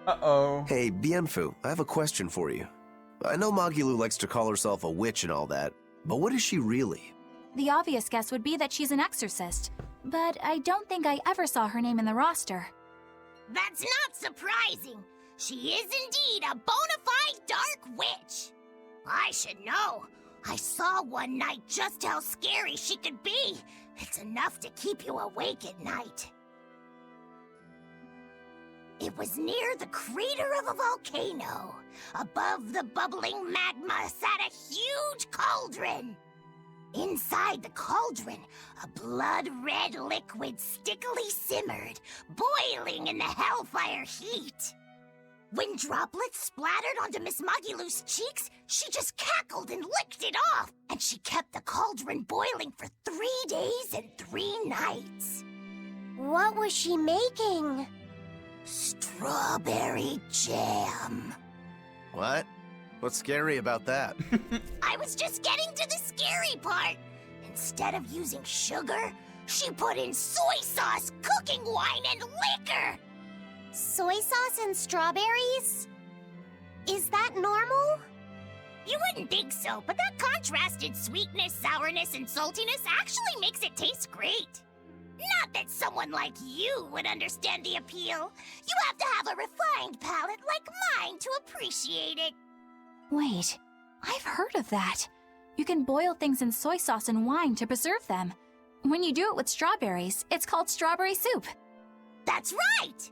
Uh-oh. Hey, Bienfu, I have a question for you. I know Magilu likes to call herself a witch and all that, but what is she really? The obvious guess would be that she's an exorcist, but I don't think I ever saw her name in the roster. That's not surprising. She is indeed a bona fide dark witch. I should know. I saw one night just how scary she could be. It's enough to keep you awake at night. It was near the crater of a volcano. Above the bubbling magma sat a huge cauldron. Inside the cauldron, a blood-red liquid stickily simmered, boiling in the hellfire heat. When droplets splattered onto Miss Magilu's cheeks, she just cackled and licked it off, and she kept the cauldron boiling for 3 days and 3 nights. What was she making? Strawberry jam. What? What's scary about that? I was just getting to the scary part. Instead of using sugar, she put in soy sauce, cooking wine, and liquor. Soy sauce and strawberries? Is that normal? You wouldn't think so, but that contrasted sweetness, sourness, and saltiness actually makes it taste great. Not that someone like you would understand the appeal. You have to have a refined palate like mine to appreciate it. Wait, I've heard of that. You can boil things in soy sauce and wine to preserve them. When you do it with strawberries, it's called strawberry soup. That's right!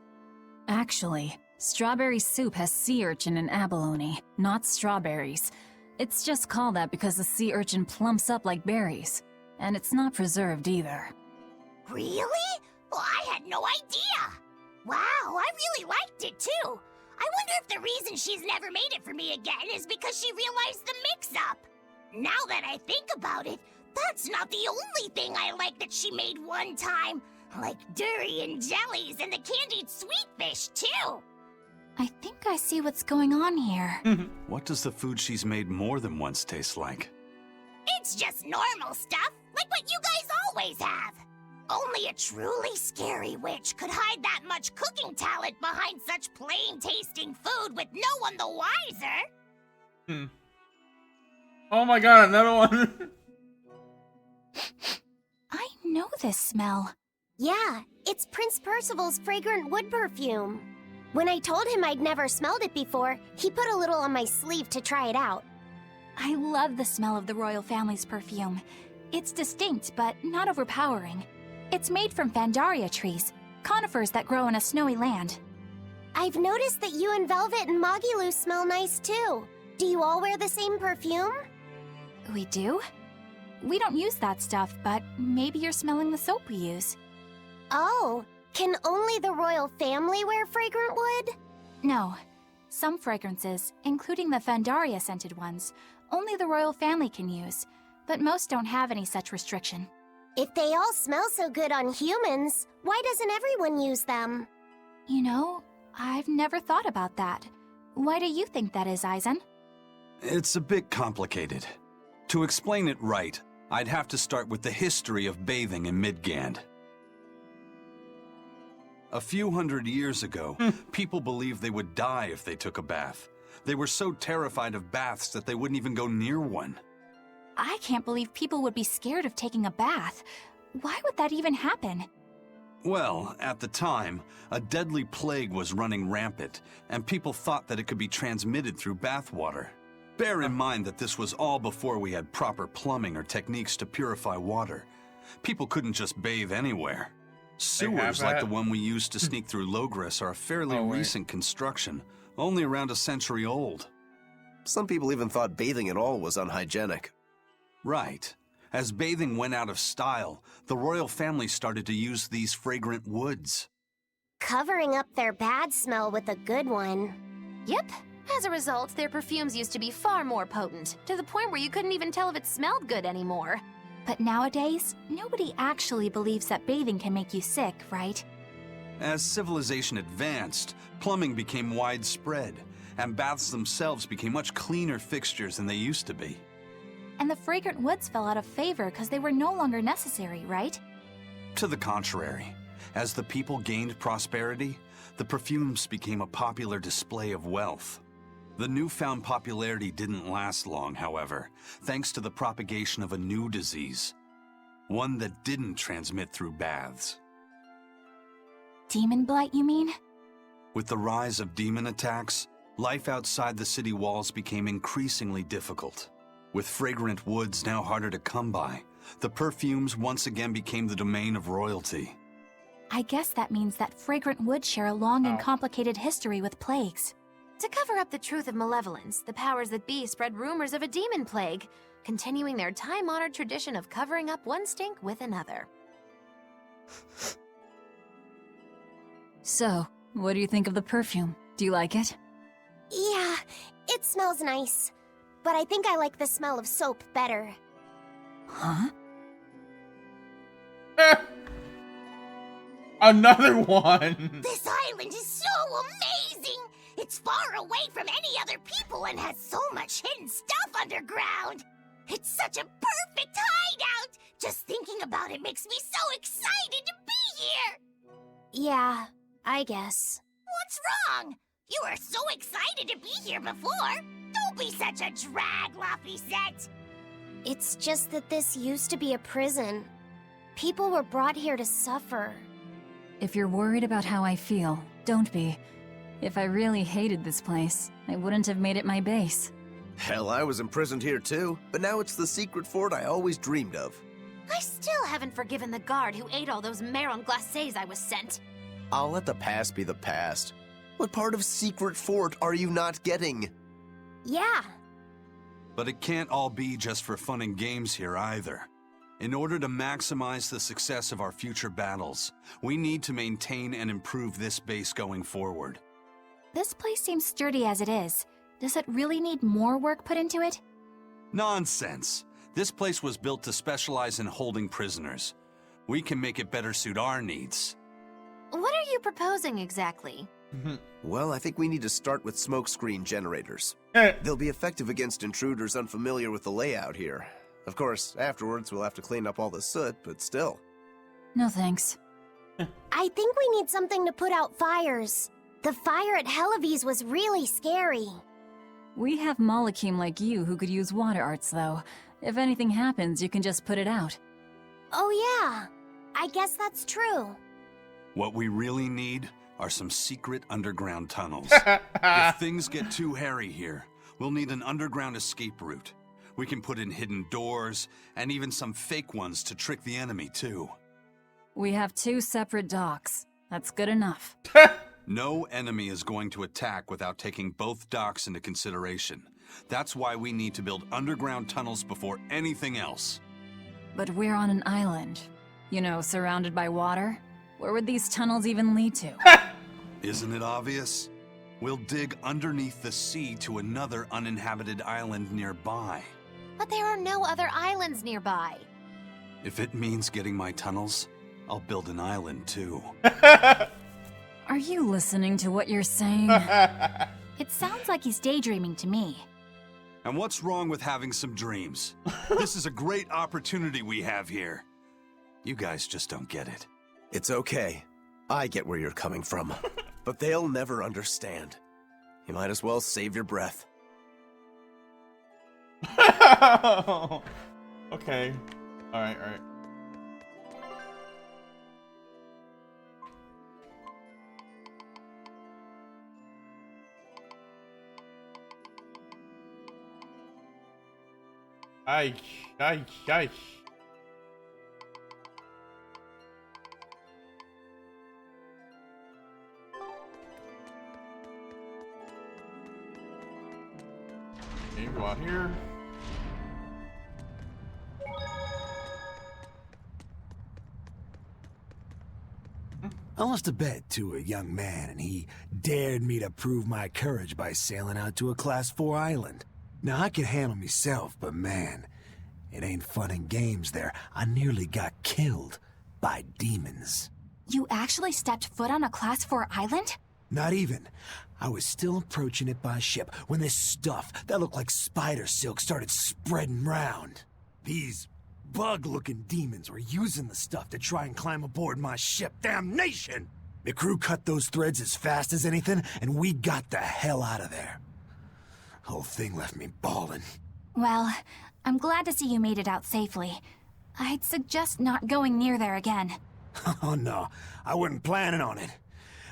Actually, strawberry soup has sea urchin and abalone, not strawberries. It's just called that because the sea urchin plumps up like berries. And it's not preserved either. Really? Well, I had no idea. Wow, I really liked it too. I wonder if the reason she's never made it for me again is because she realized the mix-up. Now that I think about it, that's not the only thing I like that she made one time. Like durian jellies and the candied sweet fish too. I think I see what's going on here. What does the food she's made more than once taste like? It's just normal stuff, like what you guys always have. Only a truly scary witch could hide that much cooking talent behind such plain-tasting food with no one the wiser. Oh my god, another one. I know this smell. Yeah, it's Prince Percival's fragrant wood perfume. When I told him I'd never smelled it before, he put a little on my sleeve to try it out. I love the smell of the royal family's perfume. It's distinct, but not overpowering. It's made from Fandaria trees, conifers that grow in a snowy land. I've noticed that you and Velvet and Magilu smell nice too. Do you all wear the same perfume? We do? We don't use that stuff, but maybe you're smelling the soap we use. Oh, can only the royal family wear fragrant wood? No. Some fragrances, including the Fandaria scented ones, only the royal family can use, but most don't have any such restriction. If they all smell so good on humans, why doesn't everyone use them? You know, I've never thought about that. Why do you think that is, Aizen? It's a bit complicated. To explain it right, I'd have to start with the history of bathing in Midgand. A few hundred years ago, people believed they would die if they took a bath. They were so terrified of baths that they wouldn't even go near one. I can't believe people would be scared of taking a bath. Why would that even happen? Well, at the time, a deadly plague was running rampant, and people thought that it could be transmitted through bathwater. Bear in mind that this was all before we had proper plumbing or techniques to purify water. People couldn't just bathe anywhere. Sewers like the one we used to sneak through Logres are a fairly recent construction, only around a century old. Some people even thought bathing at all was unhygienic. Right. As bathing went out of style, the royal family started to use these fragrant woods. Covering up their bad smell with a good one. Yep. As a result, their perfumes used to be far more potent, to the point where you couldn't even tell if it smelled good anymore. But nowadays, nobody actually believes that bathing can make you sick, right? As civilization advanced, plumbing became widespread, and baths themselves became much cleaner fixtures than they used to be. And the fragrant woods fell out of favor because they were no longer necessary, right? To the contrary. As the people gained prosperity, the perfumes became a popular display of wealth. The newfound popularity didn't last long, however, thanks to the propagation of a new disease. One that didn't transmit through baths. Demon blight, you mean? With the rise of demon attacks, life outside the city walls became increasingly difficult. With fragrant woods now harder to come by, the perfumes once again became the domain of royalty. I guess that means that fragrant woods share a long and complicated history with plagues. To cover up the truth of malevolence, the powers that be spread rumors of a demon plague, continuing their time-honored tradition of covering up one stink with another. So, what do you think of the perfume? Do you like it? Yeah, it smells nice. But I think I like the smell of soap better. Huh? Another one! This island is so amazing! It's far away from any other people and has so much hidden stuff underground! It's such a perfect hideout! Just thinking about it makes me so excited to be here! Yeah, I guess. What's wrong? You were so excited to be here before! Don't be such a drag, Laphicet! It's just that this used to be a prison. People were brought here to suffer. If you're worried about how I feel, don't be. If I really hated this place, I wouldn't have made it my base. Hell, I was imprisoned here too, but now it's the secret fort I always dreamed of. I still haven't forgiven the guard who ate all those marron glacés I was sent. I'll let the past be the past. What part of secret fort are you not getting? Yeah. But it can't all be just for fun and games here either. In order to maximize the success of our future battles, we need to maintain and improve this base going forward. This place seems sturdy as it is. Does it really need more work put into it? Nonsense! This place was built to specialize in holding prisoners. We can make it better suit our needs. What are you proposing exactly? Well, I think we need to start with smokescreen generators. They'll be effective against intruders unfamiliar with the layout here. Of course, afterwards we'll have to clean up all the soot, but still. No thanks. I think we need something to put out fires. The fire at Helavi's was really scary. We have Molecule like you who could use water arts, though. If anything happens, you can just put it out. Oh yeah, I guess that's true. What we really need are some secret underground tunnels. If things get too hairy here, we'll need an underground escape route. We can put in hidden doors, and even some fake ones to trick the enemy, too. We have 2 separate docks. That's good enough. No enemy is going to attack without taking both docks into consideration. That's why we need to build underground tunnels before anything else. But we're on an island. You know, surrounded by water. Where would these tunnels even lead to? Isn't it obvious? We'll dig underneath the sea to another uninhabited island nearby. But there are no other islands nearby. If it means getting my tunnels, I'll build an island too. Are you listening to what you're saying? It sounds like he's daydreaming to me. And what's wrong with having some dreams? This is a great opportunity we have here. You guys just don't get it. It's okay. I get where you're coming from. But they'll never understand. You might as well save your breath. Okay. Alright, alright. Ay, ay, ay. Okay, go out here. I lost a bet to a young man, and he dared me to prove my courage by sailing out to a Class 4 island. Now, I can handle myself, but man, it ain't fun and games there. I nearly got killed by demons. You actually stepped foot on a Class 4 island? Not even. I was still approaching it by ship when this stuff that looked like spider silk started spreading round. These Bug-looking demons were using the stuff to try and climb aboard my ship. Damnation! The crew cut those threads as fast as anything, and we got the hell out of there. Whole thing left me bawling. Well, I'm glad to see you made it out safely. I'd suggest not going near there again. Oh no, I wasn't planning on it.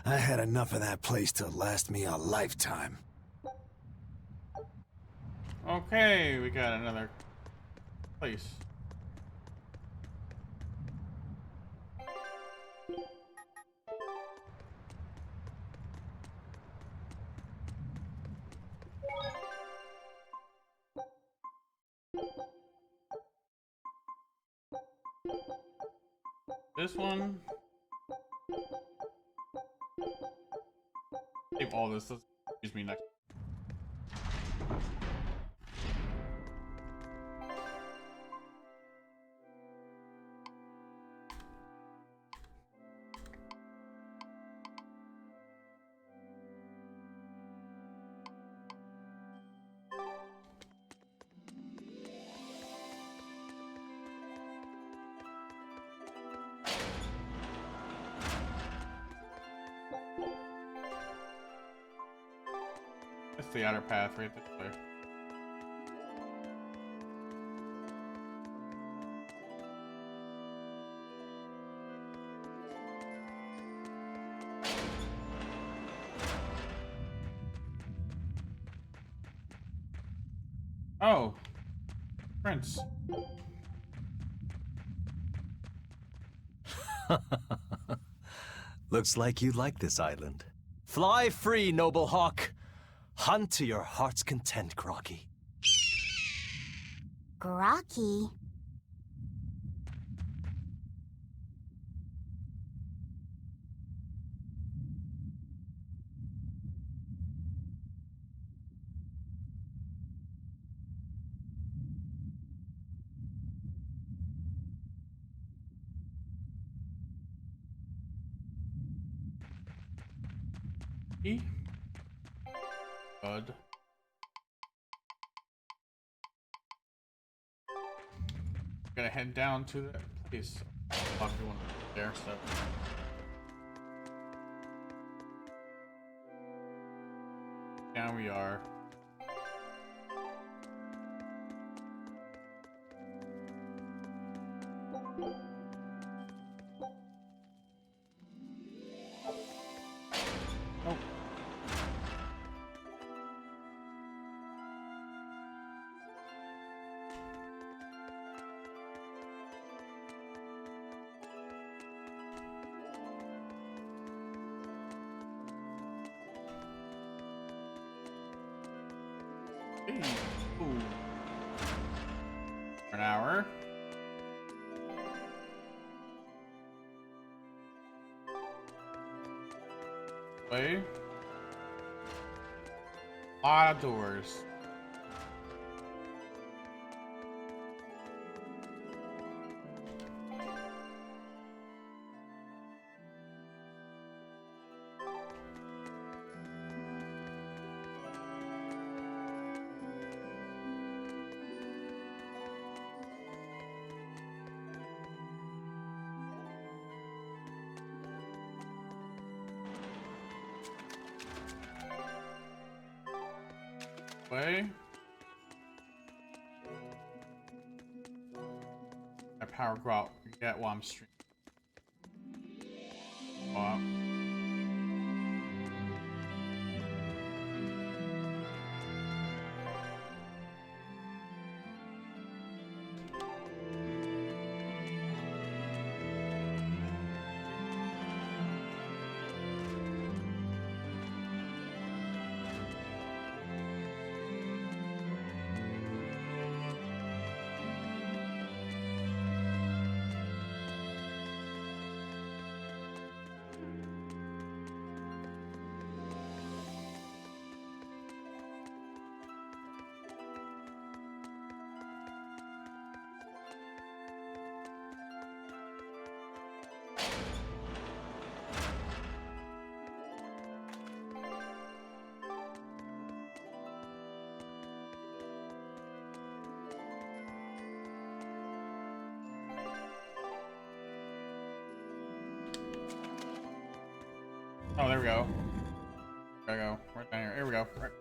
I had enough of that place to last me a lifetime. Okay, we got another place. This one. Save all this. Let's use me next. That's the outer path right this way. Oh, Prince. Looks like you like this island. Fly free, noble hawk. Hunt to your heart's content, Groggy. Grocky. E? Bud. Gotta head down to that place. I'll do one there, so. Now we are. Oh. Hey. Ooh. For an hour. Play. Lot of doors. Way. My power go out. Get while I'm streaming. Wow. Oh, there we go. There we go. Right down here. Here we go. Right.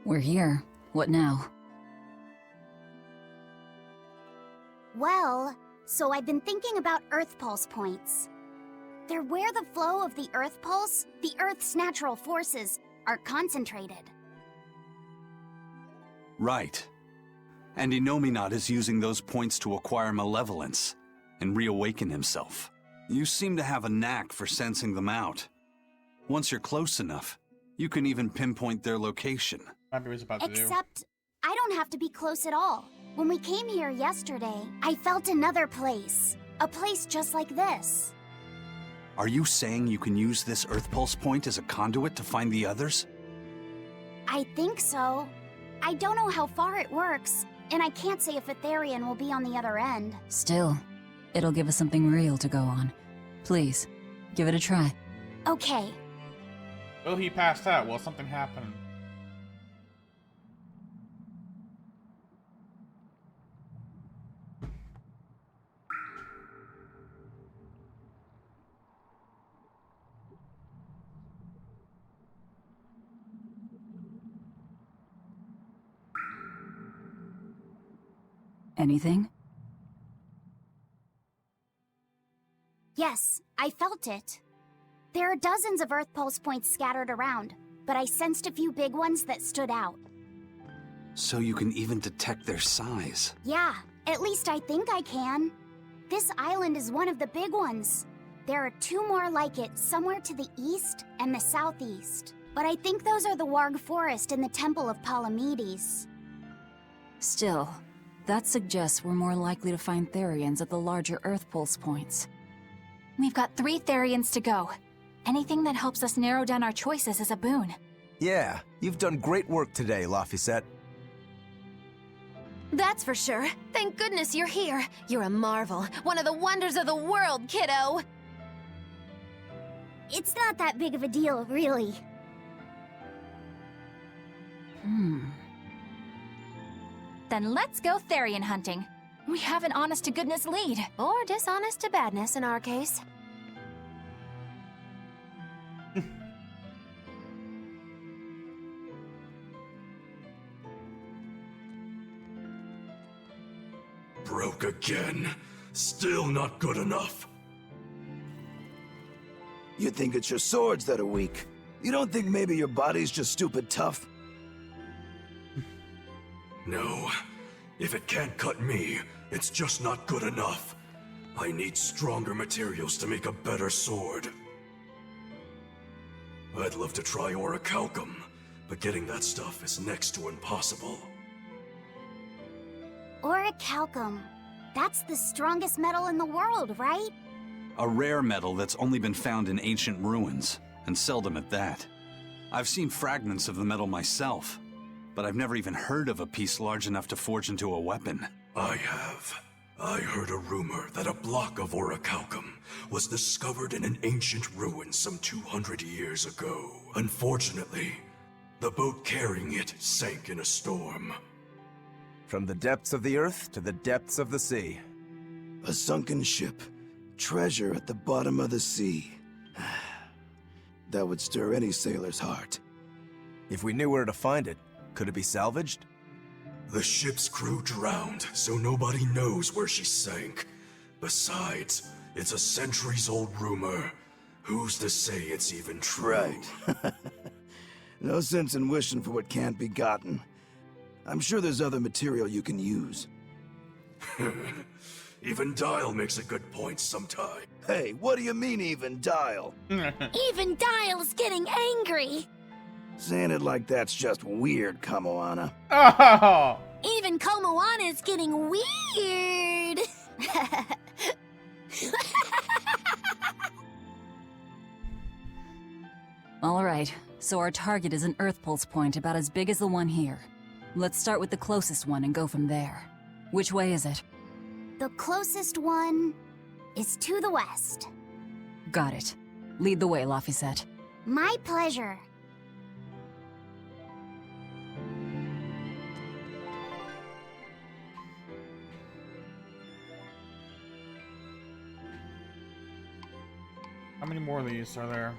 We're here. What now? Well, so I've been thinking about Earth Pulse points. They're where the flow of the Earth Pulse, the Earth's natural forces, are concentrated. Right. And Innominat is using those points to acquire malevolence and reawaken himself. You seem to have a knack for sensing them out. Once you're close enough, you can even pinpoint their location. Might be what he's about to do. Except, I don't have to be close at all. When we came here yesterday, I felt another place. A place just like this. Are you saying you can use this Earth Pulse point as a conduit to find the others? I think so. I don't know how far it works, and I can't say if Etherian will be on the other end. Still, it'll give us something real to go on. Please, give it a try. Okay. Will he pass out? Will something happen? Anything? Yes, I felt it. There are dozens of Earth Pulse points scattered around, but I sensed a few big ones that stood out. So you can even detect their size. Yeah, at least I think I can. This island is one of the big ones. There are 2 more like it somewhere to the east and the southeast. But I think those are the Warg Forest and the Temple of Palamedes. Still, that suggests we're more likely to find Therians at the larger Earth Pulse points. We've got 3 Therians to go. Anything that helps us narrow down our choices is a boon. Yeah, you've done great work today, Laphicet. That's for sure. Thank goodness you're here. You're a marvel. One of the wonders of the world, kiddo. It's not that big of a deal, really. Then let's go Therian hunting. We have an honest-to-goodness lead. Or dishonest to badness in our case. Broke again. Still not good enough. You think it's your swords that are weak? You don't think maybe your body's just stupid tough? No. If it can't cut me, it's just not good enough. I need stronger materials to make a better sword. I'd love to try orichalcum, but getting that stuff is next to impossible. Orichalcum. That's the strongest metal in the world, right? A rare metal that's only been found in ancient ruins, and seldom at that. I've seen fragments of the metal myself, but I've never even heard of a piece large enough to forge into a weapon. I have. I heard a rumor that a block of orichalcum was discovered in an ancient ruin some 200 years ago. Unfortunately, the boat carrying it sank in a storm. From the depths of the earth to the depths of the sea. A sunken ship. Treasure at the bottom of the sea. That would stir any sailor's heart. If we knew where to find it, could it be salvaged? The ship's crew drowned, so nobody knows where she sank. Besides, it's a centuries-old rumor. Who's to say it's even true? Right. No sense in wishing for what can't be gotten. I'm sure there's other material you can use. Even Dial makes a good point sometime. Hey, what do you mean, even Dial? Even Dial's getting angry! Saying it like that's just weird, Kamoana. Oh! Even Komoana's getting weird! Alright, so our target is an Earth Pulse point about as big as the one here. Let's start with the closest one and go from there. Which way is it? The closest one is to the west. Got it. Lead the way, Laphicet. My pleasure. How many more of these are there?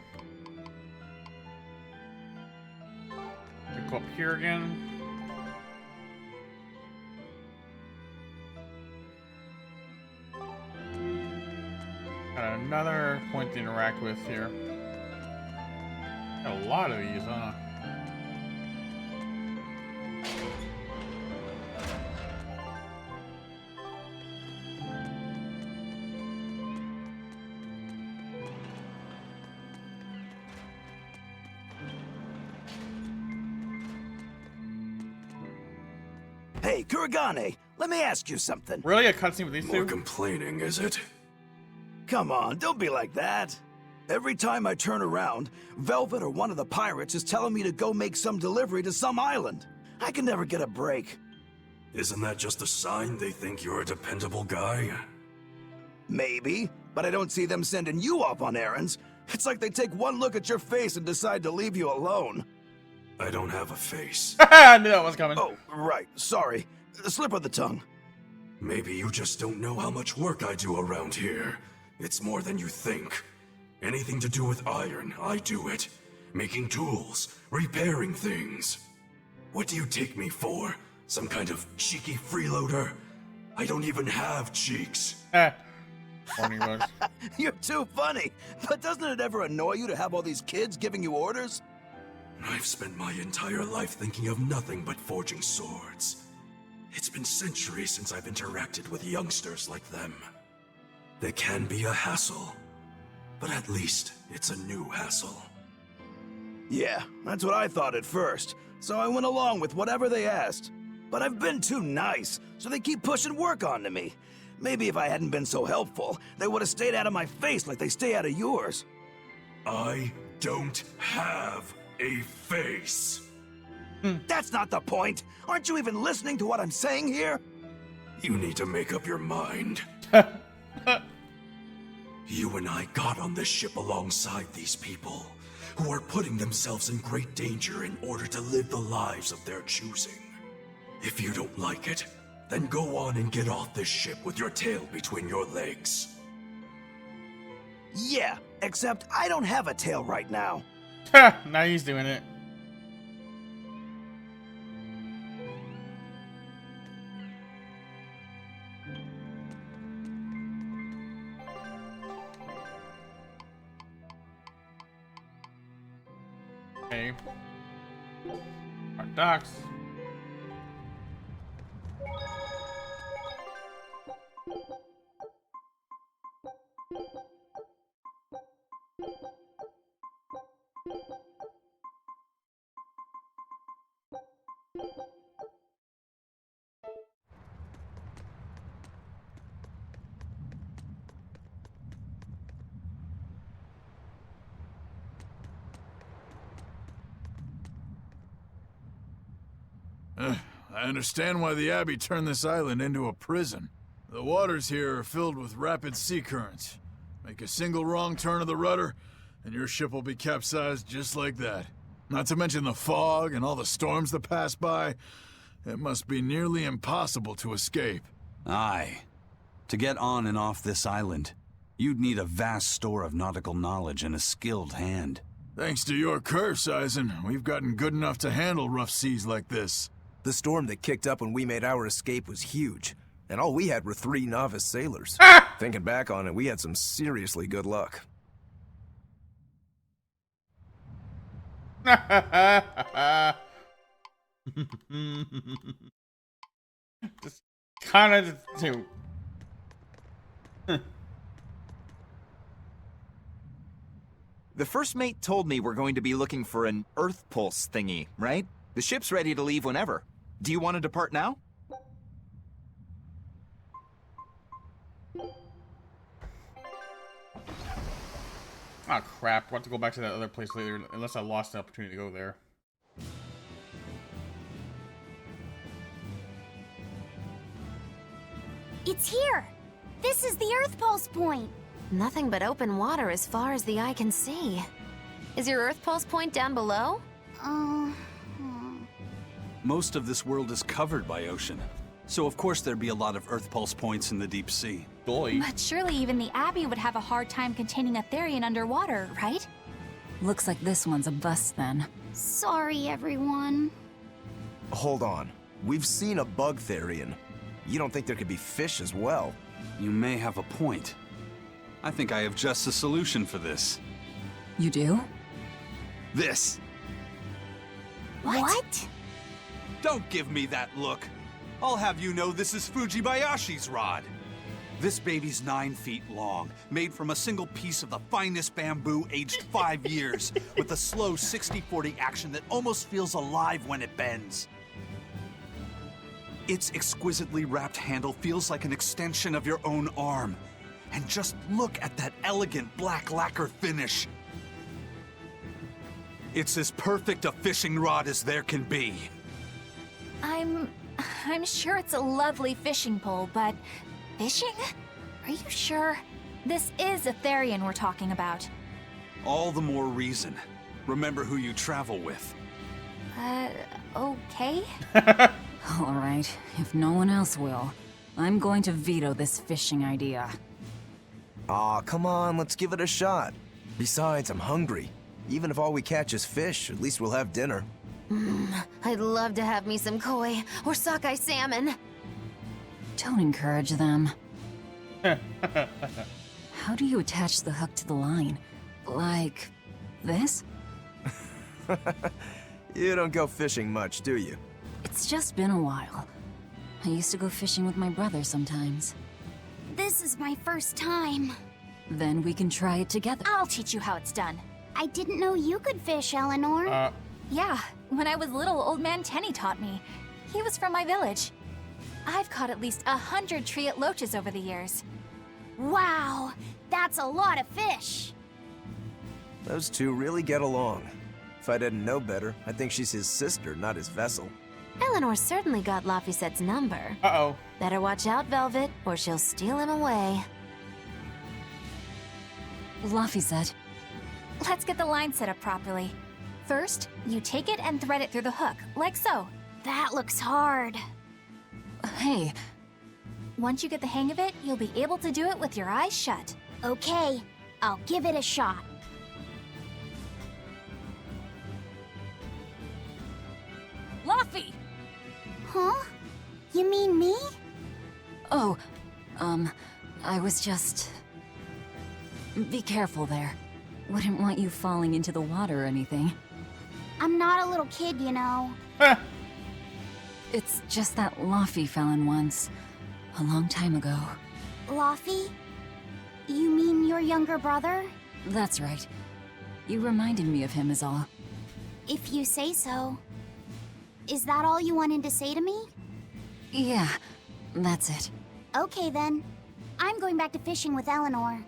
They go up here again. Got another point to interact with here. Got a lot of these, huh? Hey, Kuragane, let me ask you something. Really? A cutscene with these More two? complaining, is it? Come on, don't be like that. Every time I turn around, Velvet or one of the pirates is telling me to go make some delivery to some island. I can never get a break. Isn't that just a sign they think you're a dependable guy? Maybe, but I don't see them sending you off on errands. It's like they take one look at your face and decide to leave you alone. I don't have a face. I knew that was coming. Oh, right, sorry. Slip of the tongue. Maybe you just don't know how much work I do around here. It's more than you think. Anything to do with iron, I do it. Making tools, repairing things. What do you take me for? Some kind of cheeky freeloader? I don't even have cheeks. Warning bugs. You're too funny. But doesn't it ever annoy you to have all these kids giving you orders? I've spent my entire life thinking of nothing but forging swords. It's been centuries since I've interacted with youngsters like them. They can be a hassle, but at least it's a new hassle. Yeah, that's what I thought at first, so I went along with whatever they asked. But I've been too nice, so they keep pushing work onto me. Maybe if I hadn't been so helpful, they would have stayed out of my face like they stay out of yours. I don't have a face. That's not the point. Aren't you even listening to what I'm saying here? You need to make up your mind. You and I got on this ship alongside these people, who are putting themselves in great danger in order to live the lives of their choosing. If you don't like it, then go on and get off this ship with your tail between your legs. Yeah, except I don't have a tail right now. Now he's doing it. Okay. Our docks. I understand why the Abbey turned this island into a prison. The waters here are filled with rapid sea currents. Make a single wrong turn of the rudder, and your ship will be capsized just like that. Not to mention the fog and all the storms that pass by. It must be nearly impossible to escape. Aye. To get on and off this island, you'd need a vast store of nautical knowledge and a skilled hand. Thanks to your curse, Eisen, we've gotten good enough to handle rough seas like this. The storm that kicked up when we made our escape was huge, and all we had were 3 novice sailors. Thinking back on it, we had some seriously good luck. Just kind of too. The first mate told me we're going to be looking for an Earth Pulse thingy, right? The ship's ready to leave whenever. Do you want to depart now? Oh crap, we'll have to go back to that other place later, unless I lost the opportunity to go there. It's here! This is the Earth Pulse point! Nothing but open water as far as the eye can see. Is your Earth Pulse point down below? Most of this world is covered by ocean, so of course there'd be a lot of Earth Pulse points in the deep sea. Doy. But surely even the Abbey would have a hard time containing a Therian underwater, right? Looks like this one's a bust then. Sorry, everyone. Hold on. We've seen a bug Therian. You don't think there could be fish as well? You may have a point. I think I have just a solution for this. You do? This. What? Don't give me that look. I'll have you know this is Fujibayashi's rod. This baby's 9 feet long, made from a single piece of the finest bamboo aged 5 years, with a slow 60-40 action that almost feels alive when it bends. Its exquisitely wrapped handle feels like an extension of your own arm. And just look at that elegant black lacquer finish. It's as perfect a fishing rod as there can be. I'm sure it's a lovely fishing pole, but fishing? Are you sure? This is a Therian we're talking about. All the more reason. Remember who you travel with. Okay? All right, if no one else will, I'm going to veto this fishing idea. Aw, come on, let's give it a shot. Besides, I'm hungry. Even if all we catch is fish, at least we'll have dinner. I'd love to have me some koi or sockeye salmon. Don't encourage them. How do you attach the hook to the line? Like this? You don't go fishing much, do you? It's just been a while. I used to go fishing with my brother sometimes. This is my first time. Then we can try it together. I'll teach you how it's done. I didn't know you could fish, Eleanor. Yeah, when I was little, Old Man Tenny taught me. He was from my village. I've caught at least 100 triot loaches over the years. Wow, that's a lot of fish. Those two really get along. If I didn't know better, I'd think she's his sister, not his vessel. Eleanor certainly got Laphicette's number. Uh-oh. Better watch out, Velvet, or she'll steal him away. Laphicette. Let's get the line set up properly. First, you take it and thread it through the hook, like so. That looks hard. Hey. Once you get the hang of it, you'll be able to do it with your eyes shut. Okay, I'll give it a shot. Laphi! Huh? You mean me? Oh, I was just... Be careful there. Wouldn't want you falling into the water or anything. I'm not a little kid, you know. It's just that Laphi fell in once. A long time ago. Laphi? You mean your younger brother? That's right. You reminded me of him is all. If you say so. Is that all you wanted to say to me? Yeah, that's it. Okay then. I'm going back to fishing with Eleanor.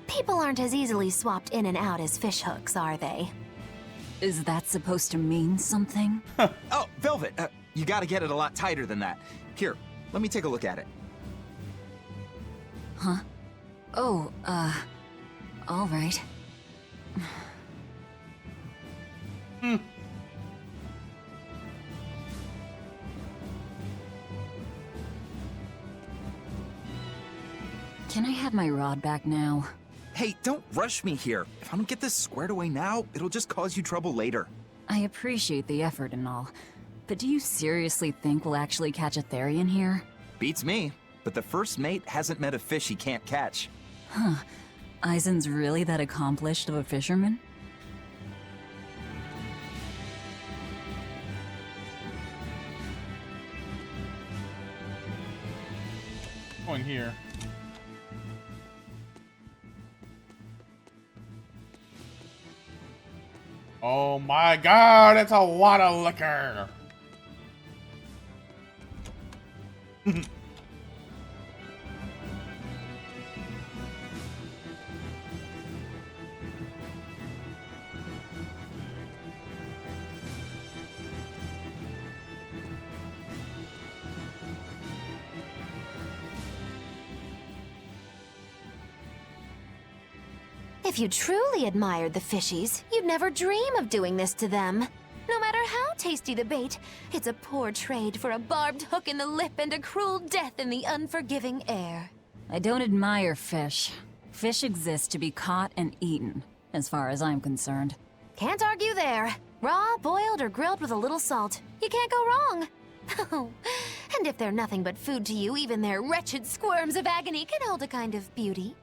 People aren't as easily swapped in and out as fishhooks, are they? Is that supposed to mean something? Oh, Velvet, you gotta get it a lot tighter than that. Here, let me take a look at it. Huh? Oh, all right. Can I have my rod back now? Hey, don't rush me here. If I don't get this squared away now, it'll just cause you trouble later. I appreciate the effort and all, but do you seriously think we'll actually catch a Therian here? Beats me, but the first mate hasn't met a fish he can't catch. Huh. Eisen's really that accomplished of a fisherman? Going here. Oh my god, that's a lot of liquor. If you truly admired the fishies, you'd never dream of doing this to them. No matter how tasty the bait, it's a poor trade for a barbed hook in the lip and a cruel death in the unforgiving air. I don't admire fish. Fish exist to be caught and eaten, as far as I'm concerned. Can't argue there. Raw, boiled, or grilled with a little salt. You can't go wrong. Oh, and if they're nothing but food to you, even their wretched squirms of agony can hold a kind of beauty.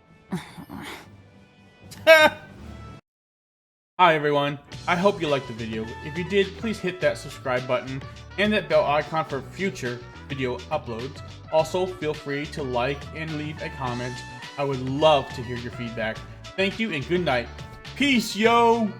Hi everyone, I hope you liked the video. If you did, please hit that subscribe button and that bell icon for future video uploads. Also, feel free to like and leave a comment. I would love to hear your feedback. Thank you and good night. Peace, yo!